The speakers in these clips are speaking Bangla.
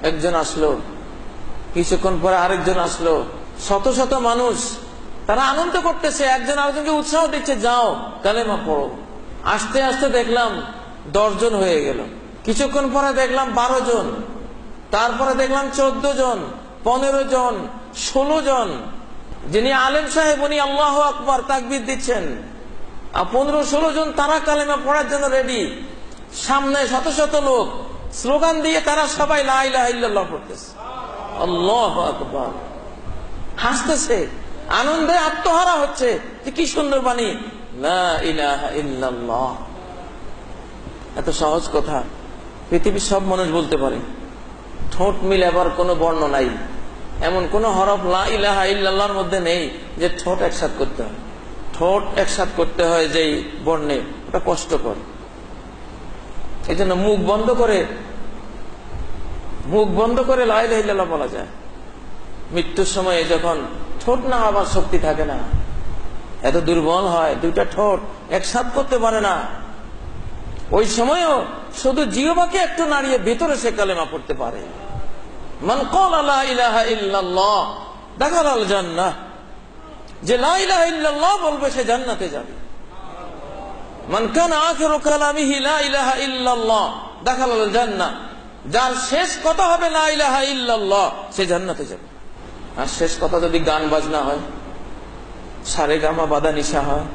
একজন আসলো, কিছুক্ষণ পরে আরেকজন আসলো, শত শত মানুষ তারা আনন্দ করতেছে, একজন আরেকজনকে উৎসাহ দিচ্ছে, যাও কালেমা পড়ো। আস্তে আস্তে দেখলাম 10 জন হয়ে গেল, কিছুক্ষণ পরে দেখলাম 12 জন, তারপরে দেখলাম 14 জন, 15 জন, 16 জন। যিনি আলেম সাহেব উনি আল্লাহু আকবার তাকবীর দিচ্ছেন, আর 15-16 জন তারা কালেমা পড়ার জন্য রেডি। সামনে শত শত লোক স্লোগান দিয়ে তারা সবাই লা ইলাহা ইল্লাল্লাহ পড়তেছে, আল্লাহু আকবার, হাসতেছে, আনন্দে আত্মহারা হচ্ছে যে কি সুন্দর বাণী, লা ইলাহা ইল্লাল্লাহ। এত সহজ কথা পৃথিবীর সব মানুষ বলতে পারে, ঠোঁট মিলাবার কোনো বর্ণ নাই, এমন কোন হরফ লা ইলাহা ইল্লাল্লাহর মধ্যে নেই যে ঠোঁট একসাথ করতে হয়। ঠোঁট একসাথ করতে হয় যেই বর্ণে, ওটা কষ্টকর। এই জন্য মুখ বন্ধ করে লা ইলাহা ইল্লাল্লাহ বলা যায়। মৃত্যুর সময়ে যখন ঠোঁট না হবার শক্তি থাকে না, এত দুর্বল হয়, দুইটা ঠোঁট একসাথ করতে পারে না, ওই সময়ও শুধু জিহ্বাকে একটু নাড়িয়ে ভেতরে সে কালেমা পড়তে পারে। মান ক্বালা লা ইলাহা ইল্লাল্লাহ দাখালাল জান্নাহ, যে লা ইলাহা ইল্লাল্লাহ বলবে সে জান্নাতে যাবে। মান কানা আখিরু কালামিহি লা ইলাহা ইল্লাল্লাহ দাখালাল জান্নাহ, যার শেষ কথা হবে লা ইলাহা ইল্লাল্লাহ সে জান্নাতে যাবে। আর শেষ কথা যদি গান বাজনা হয়, সারেগামা বাদা নিশা হয়,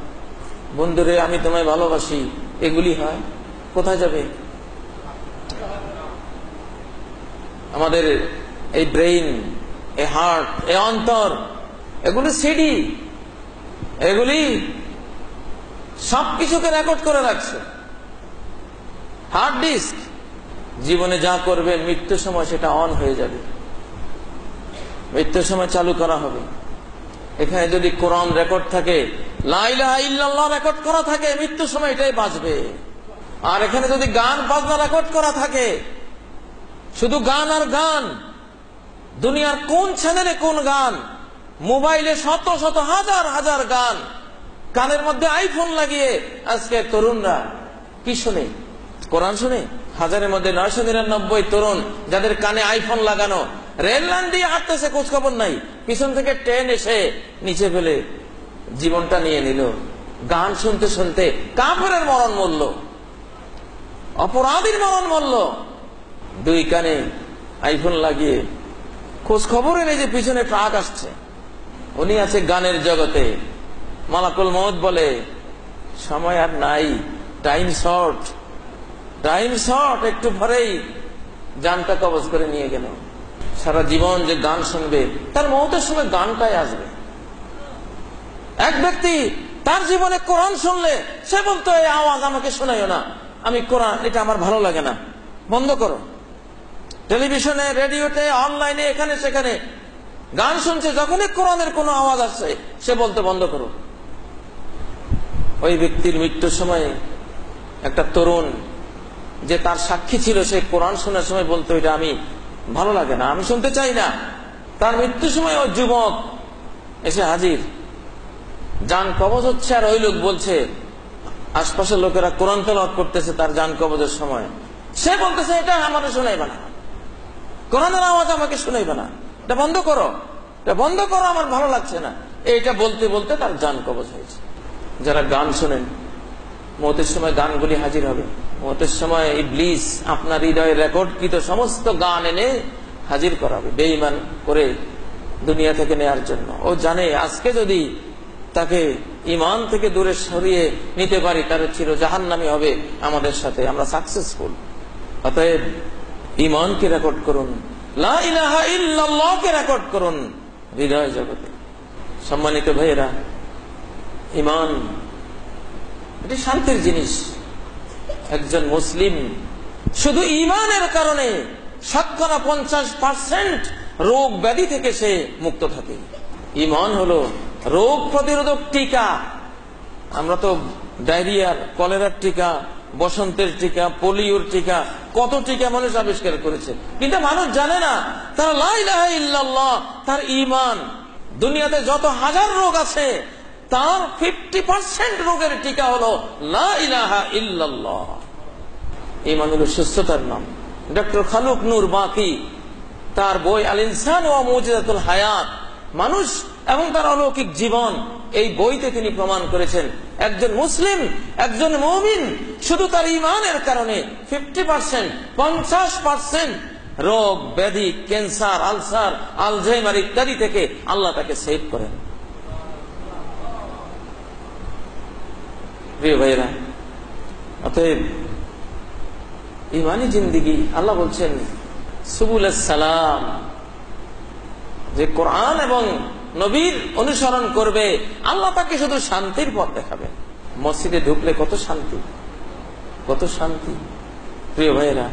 বন্ধুরে আমি তোমায় ভালোবাসি, এগুলি হয়, কোথায় যাবে? আমাদের এই ব্রেইন, এই হার্ট, এই অন্তর, এগুলি সিডি, এগুলি সবকিছুকে রেকর্ড করে রাখছে, হার্ড ডিস্ক। জীবনে যা করবেন মৃত্যুর সময় সেটা অন হয়ে যাবে, মৃত্যুর সময় চালু করা হবে। এখানে যদি কোরআন রেকর্ড থাকে, লা ইলাহা ইল্লাল্লাহ রেকর্ড করা থাকে, মৃত্যুর সময় এটাই বাজবে। আর এখানে যদি গান বাজনা রেকর্ড করা থাকে, শুধু গান আর গান, দুনিয়ার কোন চ্যানেলে কোন গান, মোবাইলে শত শত হাজার হাজার গান, কানের মধ্যে আইফোন লাগিয়ে আজকে তরুণরা কি শুনে? কোরআন শুনে। হাজারের মধ্যে 999 তরুণ যাদের কানে আইফোন লাগানো, রেল লাইন দিয়ে হাঁটতেছে, খোঁজ খবর নাই, পিছন থেকে ট্রেন এসে নিচে ফেলে জীবনটা নিয়ে নিল। গান শুনতে শুনতে কাফেরের মরণ মরল, অপরাধীর মরণ মরল, দুই কানে আইফোন লাগিয়ে খোঁজ খবরে নেই যে পিছনে ট্রাক আসছে। উনি আছে গানের জগতে। মালাকুল মউত বলে সময় আর নাই, টাইম শর্ট, টাইম শর্ট, একটু পরেই জানটা কবজ করে নিয়ে গেল। সারা জীবন যে গান শুনবে তার মউতের সময় গানটাই আসবে। এক ব্যক্তি তার জীবনে কোরআন শুনলে সে বলতো এই আওয়াজ আমাকে শোনাইও না, আমি কোরআন, এটা আমার ভালো লাগে না, বন্ধ করো। টেলিভিশনে, রেডিওতে, অনলাইনে, এখানে সেখানে গান শুনছে, যখনই কোরআনের কোনো আওয়াজ আসছে সে বলতে বন্ধ করো। ওই ব্যক্তির মৃত্যুর সময় একটা তরুণ যে তার সাক্ষী ছিল, সে কোরআন শোনার সময় বলতো এটা আমি ভালো লাগে না, আমি শুনতে চাই না। তার মৃত্যুর সময় ওই যুবক এসে হাজির, জান কবজ হচ্ছে, আর ওই লোক বলছে, আশপাশের লোকেরা কোরআন তেলাওয়াত করতেছে তার জান কবজের সময়, সে বলতেছে এটা আমাকে শোনাইবে না, কোরআনের আওয়াজ আমাকে শোনাইবে না, এটা বন্ধ করো, এটা বন্ধ করো, আমার ভালো লাগছে না। এইটা বলতে বলতে তার জান কবজ হয়েছে। যারা গান শোনেন, মওতের সময় গানগুলি হাজির হবে। মওতের সময় ইবলিস আপনার হৃদয়ে রেকর্ডকৃত সমস্ত গান এনে হাজির করাবে, বেঈমান করে দুনিয়া থেকে নেয়ার জন্য। ও জানে আজকে যদি তাকে ঈমান থেকে দূরে সরিয়ে নিতে পারি, তার চির জাহান্নামী হবে আমাদের সাথে, আমরা সাকসেসফুল। অতএব ঈমানকে রেকর্ড করুন, লা ইলাহা ইল্লাল্লাহকে রেকর্ড করুন হৃদয় জগতে। সম্মানিত ভাইয়েরা, ঈমান এটি শান্তির জিনিস। একজন মুসলিম শুধু ঈমানের কারণে 50% রোগ ব্যাধি থেকে সে মুক্ত থাকে। ঈমান হলো রোগ প্রতিরোধক টিকা। আমরা তো ডায়রিয়ার, কলেরার টিকা, বসন্তের টিকা, পোলিওর টিকা, কত টিকা মানুষ আবিষ্কার করেছে, কিন্তু মানুষ জানে না তারা লা ইলাহা ইল্লাল্লাহ, তার ঈমান। দুনিয়াতে যত হাজার রোগ আছে তার 50% রোগের টিকা হলো লা ইলাহা ইল্লাল্লাহ। ঈমান হলো সুস্থতার নাম। ডক্টর খালুক নূর বাকি তার বই আল ইনসান ওয়া মুজিজাতুল হায়াত, মানুষ এবং তার অলৌকিক জীবন, এই বইতে তিনি প্রমাণ করেছেন একজন মুসলিম, একজন মুমিন শুধু তার ঈমানের কারণে 50%, 50% রোগ ব্যাধি, ক্যান্সার, আলসার, আলঝাইমার ইত্যাদি থেকে আল্লাহ তাকে সেভ করেন। প্রিয় ভাইরা, অতএব ঈমানি জিন্দেগি, আল্লাহ বলছেন সুবুলাস সালাম, যে কোরআন এবং নবীর অনুসরণ করবে আল্লাহ তাকে শুধু শান্তির পথ দেখাবে। মসজিদে ঢুকলে কত শান্তি, কত শান্তি। প্রিয় ভাইরা,